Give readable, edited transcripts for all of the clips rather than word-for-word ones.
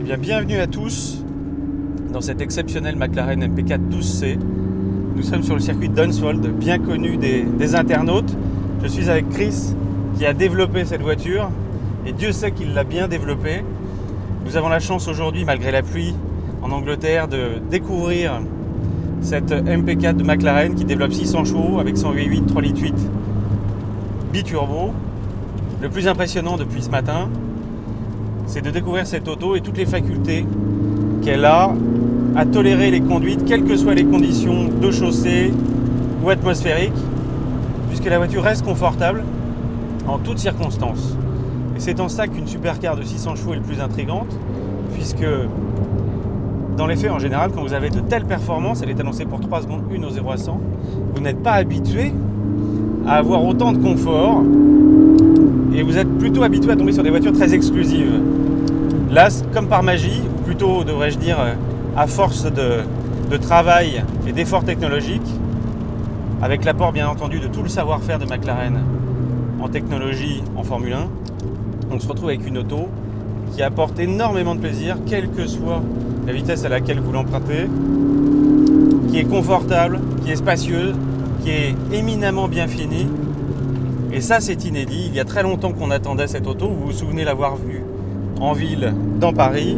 Bien, bienvenue à tous dans cette exceptionnelle McLaren MP4 12C. Nous sommes sur le circuit d'Hunsfold, bien connu des internautes. Je suis avec Chris qui a développé cette voiture et Dieu sait qu'il l'a bien développée. Nous avons la chance aujourd'hui, malgré la pluie en Angleterre, de découvrir cette MP4 de McLaren qui développe 600 chevaux avec son V8 3,8 litres biturbo. Le plus impressionnant depuis ce matin, c'est de découvrir cette auto et toutes les facultés qu'elle a à tolérer les conduites, quelles que soient les conditions de chaussée ou atmosphériques, puisque la voiture reste confortable en toutes circonstances. Et c'est en ça qu'une supercar de 600 chevaux est le plus intrigante, puisque dans les faits, en général, quand vous avez de telles performances, elle est annoncée pour 3 secondes 1 au 0 à 100, vous n'êtes pas habitué à avoir autant de confort et vous êtes plutôt habitué à tomber sur des voitures très exclusives. Là, comme par magie, ou plutôt devrais-je dire à force de travail et d'efforts technologiques, avec l'apport bien entendu de tout le savoir-faire de McLaren en technologie en Formule 1, on se retrouve avec une auto qui apporte énormément de plaisir, quelle que soit la vitesse à laquelle vous l'empruntez, qui est confortable, qui est spacieuse, qui est éminemment bien finie. Et ça, c'est inédit. Il y a très longtemps qu'on attendait cette auto. Vous vous souvenez l'avoir vue en ville, dans Paris.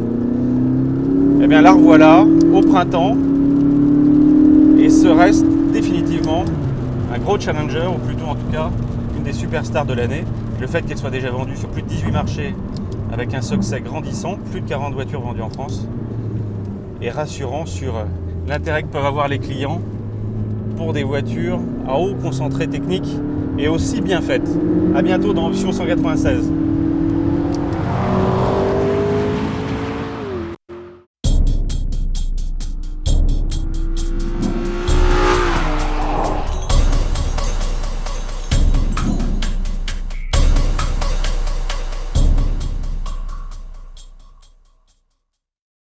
Eh bien, la revoilà au printemps. Et ce reste définitivement un gros challenger, ou plutôt en tout cas une des superstars de l'année. Le fait qu'elle soit déjà vendue sur plus de 18 marchés avec un succès grandissant, plus de 40 voitures vendues en France, est rassurant sur l'intérêt que peuvent avoir les clients pour des voitures à haut concentré technique et aussi bien faites. A bientôt dans Option 196.